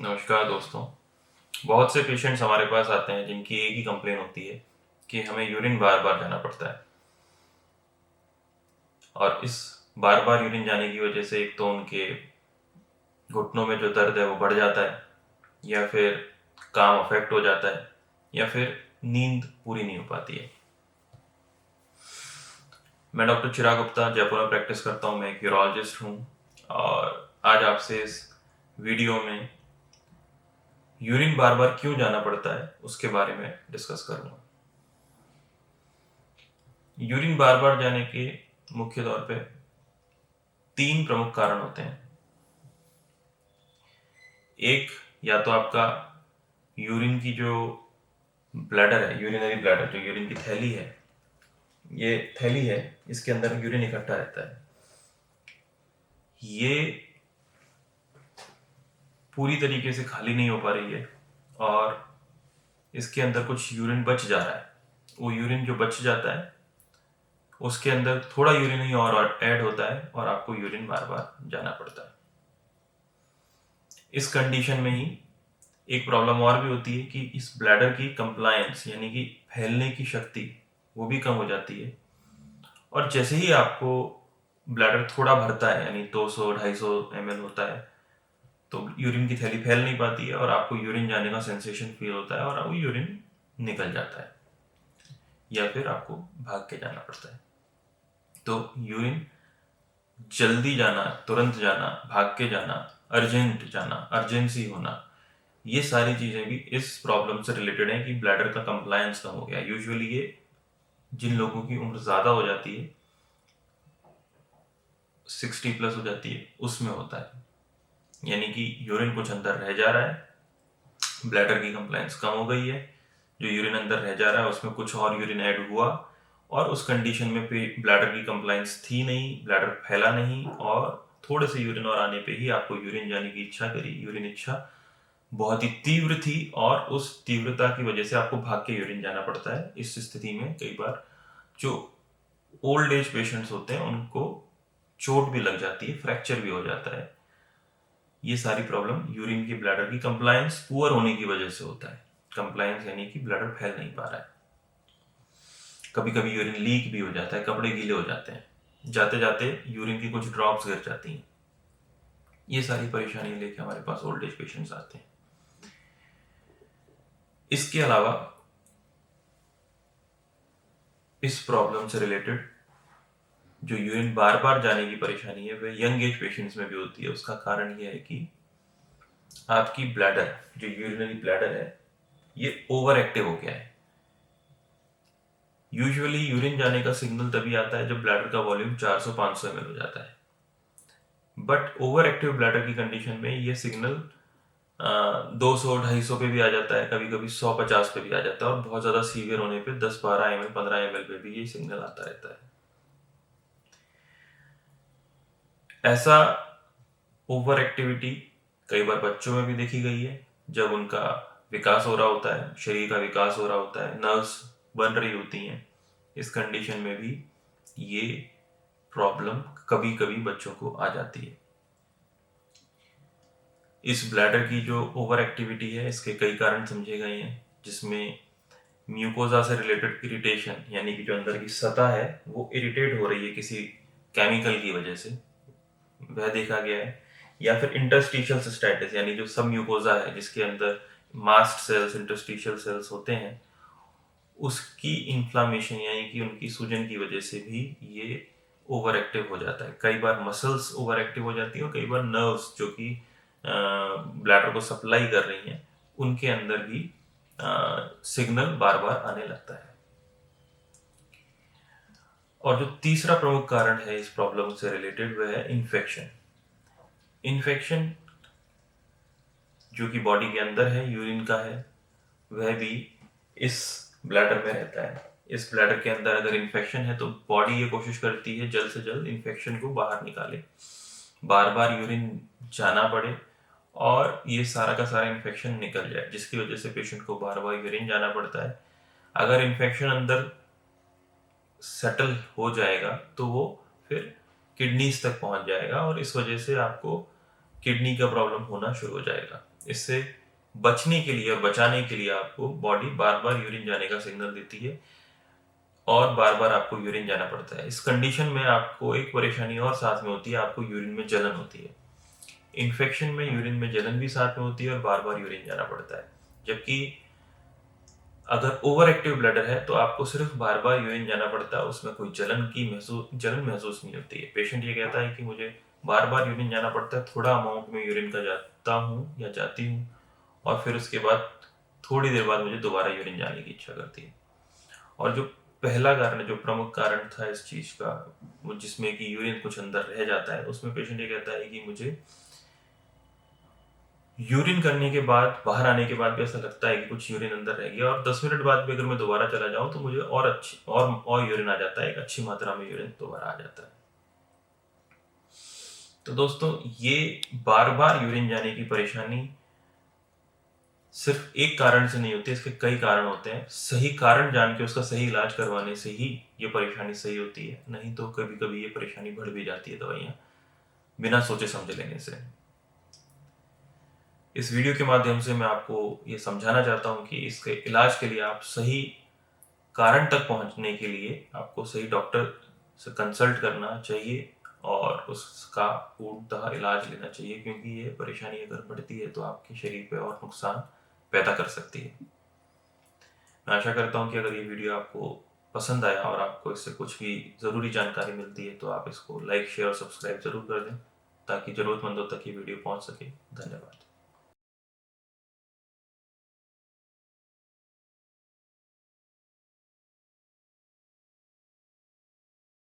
नमस्कार दोस्तों। बहुत से पेशेंट्स हमारे पास आते हैं जिनकी एक ही कंप्लेन होती है कि हमें यूरिन बार बार जाना पड़ता है। और इस बार बार यूरिन जाने की वजह से एक तो उनके घुटनों में जो दर्द है वो बढ़ जाता है, या फिर काम अफेक्ट हो जाता है, या फिर नींद पूरी नहीं हो पाती है। मैं डॉक्टर चिराग गुप्ता जयपुर में प्रैक्टिस करता हूँ। मैं एक यूरोलॉजिस्ट हूँ और आज आपसे इस वीडियो में यूरिन बार बार क्यों जाना पड़ता है उसके बारे में डिस्कस करूंगा। यूरिन बार बार जाने के मुख्य तौर पे 3 प्रमुख कारण होते हैं। एक, या तो आपका यूरिन की जो ब्लैडर है, यूरिनरी ब्लैडर, जो यूरिन की थैली है, ये थैली है, इसके अंदर यूरिन इकट्ठा रहता है। ये पूरी तरीके से खाली नहीं हो पा रही है और इसके अंदर कुछ यूरिन बच जा रहा है। वो यूरिन जो बच जाता है उसके अंदर थोड़ा यूरिन ही और ऐड होता है और आपको यूरिन बार बार जाना पड़ता है। इस कंडीशन में ही एक प्रॉब्लम और भी होती है कि इस ब्लैडर की कंप्लायंस यानी कि फैलने की शक्ति वो भी कम हो जाती है। और जैसे ही आपको ब्लैडर थोड़ा भरता है, यानी 200-250 ml होता है, तो यूरिन की थैली फैल नहीं पाती है और आपको यूरिन जाने का सेंसेशन फील होता है और वो यूरिन निकल जाता है, या फिर आपको भाग के जाना पड़ता है। तो यूरिन जल्दी जाना, तुरंत जाना, भाग के जाना, अर्जेंट जाना, अर्जेंसी होना, ये सारी चीजें भी इस प्रॉब्लम से रिलेटेड है कि ब्लैडर का कंप्लायंस कम हो गया। यूजुअली ये जिन लोगों की उम्र ज्यादा हो जाती है, 60 प्लस हो जाती है, उसमें होता है। यानी कि यूरिन कुछ अंदर रह जा रहा है, ब्लैडर की कंप्लायंस कम हो गई है, जो यूरिन अंदर रह जा रहा है उसमें कुछ और यूरिन ऐड हुआ और उस कंडीशन में ब्लैडर की कंप्लायंस थी नहीं, ब्लैडर फैला नहीं और थोड़े से यूरिन और आने पे ही आपको यूरिन जाने की इच्छा करी। यूरिन इच्छा बहुत ही तीव्र थी और उस तीव्रता की वजह से आपको भाग के यूरिन जाना पड़ता है। इस स्थिति में कई बार जो ओल्ड एज पेशेंट्स होते हैं उनको चोट भी लग जाती है, फ्रैक्चर भी हो जाता है। ये सारी प्रॉब्लम यूरिन की ब्लैडर की कंप्लायंस पुअर होने की वजह से होता है। कंप्लायंस यानी कि ब्लैडर फैल नहीं पा रहा है। कभी कभी यूरिन लीक भी हो जाता है, कपड़े गीले हो जाते हैं, जाते जाते यूरिन की कुछ ड्रॉप्स गिर जाती हैं। ये सारी परेशानी लेके हमारे पास ओल्ड एज पेशेंट्स आते हैं। इसके अलावा इस प्रॉब्लम से रिलेटेड जो यूरिन बार बार जाने की परेशानी है वह यंग एज पेशेंट्स में भी होती है। उसका कारण यह है कि आपकी ब्लैडर, जो यूरिनरी ब्लैडर है, ये ओवर एक्टिव हो गया है। यूजुअली यूरिन जाने का सिग्नल तभी आता है जब ब्लैडर का वॉल्यूम 400-500 ml हो जाता है। बट ओवर एक्टिव ब्लैडर की कंडीशन में ये सिग्नल 200-250 पे भी आ जाता है, कभी कभी 150 पे भी आ जाता है और बहुत ज्यादा सीवियर होने पे 10-12 ml 15 ml पे भी ये सिग्नल आता रहता है। ऐसा ओवर एक्टिविटी कई बार बच्चों में भी देखी गई है। जब उनका विकास हो रहा होता है, शरीर का विकास हो रहा होता है, नर्व्स बन रही होती हैं, इस कंडीशन में भी ये प्रॉब्लम कभी कभी बच्चों को आ जाती है। इस ब्लैडर की जो ओवर एक्टिविटी है, इसके कई कारण समझे गए हैं, जिसमें म्यूकोजा से रिलेटेड इरिटेशन, यानी कि जो अंदर की सतह है वो इरिटेट हो रही है किसी केमिकल की वजह से, वह देखा गया है। या फिर इंटरस्टिशियल सिस्टाइटिस, यानी जो सब म्यूकोजा है जिसके अंदर मास्ट सेल्स, इंटरस्टिशियल सेल्स होते हैं, उसकी इंफ्लामेशन यानी कि उनकी सूजन की वजह से भी ये ओवर एक्टिव हो जाता है। कई बार मसल्स ओवर एक्टिव हो जाती है और कई बार नर्व्स जो कि ब्लैडर को सप्लाई कर रही हैं, उनके अंदर भी सिग्नल बार बार आने लगता है। और जो तीसरा प्रमुख कारण है इस प्रॉब्लम से रिलेटेड वह है इन्फेक्शन। इन्फेक्शन जो कि बॉडी के अंदर है, यूरिन का है, वह भी इस ब्लैडर में रहता है। इस ब्लैडर के अंदर अगर इन्फेक्शन है तो बॉडी ये कोशिश करती है जल्द से जल्द इन्फेक्शन को बाहर निकाले, बार बार यूरिन जाना पड़े और ये सारा का सारा इन्फेक्शन निकल जाए, जिसकी वजह से पेशेंट को बार बार यूरिन जाना पड़ता है। अगर इन्फेक्शन अंदर सेटल हो जाएगा तो वो फिर किडनीज तक पहुंच जाएगा और इस वजह से आपको किडनी का प्रॉब्लम होना शुरू हो जाएगा। इससे बचने के लिए और बचाने के लिए आपको बॉडी बार बार यूरिन जाने का सिग्नल देती है और बार बार आपको यूरिन जाना पड़ता है। इस कंडीशन में आपको एक परेशानी और साथ में होती है, आपको यूरिन में जलन होती है। इन्फेक्शन में यूरिन में जलन भी साथ में होती है और बार बार यूरिन जाना पड़ता है। जबकि अगर ओवर एक्टिव ब्लैडर है तो आपको सिर्फ बार बार यूरिन जाना पड़ता है, उसमें कोई जलन महसूस नहीं होती है। पेशेंट ये कहता है कि मुझे बार बार यूरिन जाना पड़ता है, थोड़ा अमाउंट में यूरिन का जाता हूँ या जाती हूँ और फिर उसके बाद थोड़ी देर बाद मुझे दोबारा यूरिन जाने की इच्छा करती है। और जो पहला कारण, जो प्रमुख कारण था इस चीज का, जिसमें कि यूरिन कुछ अंदर रह जाता है, उसमें पेशेंट ये कहता है कि मुझे यूरिन करने के बाद, बाहर आने के बाद भी ऐसा लगता है कि कुछ यूरिन अंदर रह गया और 10 मिनट बाद भी अगर मैं दोबारा चला जाऊं तो मुझे और यूरिन आ जाता है, एक अच्छी मात्रा में यूरिन दोबारा आ जाता है। तो दोस्तों, ये बार बार यूरिन जाने की परेशानी सिर्फ एक कारण से नहीं होती, इसके कई कारण होते हैं। सही कारण जान के उसका सही इलाज करवाने से ही ये परेशानी सही होती है, नहीं तो कभी कभी ये परेशानी बढ़ भी जाती है दवाइयाँ बिना सोचे समझे लेने से। इस वीडियो के माध्यम से मैं आपको ये समझाना चाहता हूँ कि इसके इलाज के लिए आप सही कारण तक पहुंचने के लिए आपको सही डॉक्टर से कंसल्ट करना चाहिए और उसका पूर्णतः इलाज लेना चाहिए, क्योंकि ये परेशानी अगर बढ़ती है तो आपके शरीर पे और नुकसान पैदा कर सकती है। मैं आशा करता हूँ कि अगर ये वीडियो आपको पसंद आया और आपको इससे कुछ भी ज़रूरी जानकारी मिलती है तो आप इसको लाइक, शेयर और सब्सक्राइब ज़रूर कर दें ताकि ज़रूरतमंदों तक ये वीडियो पहुँच सके। धन्यवाद।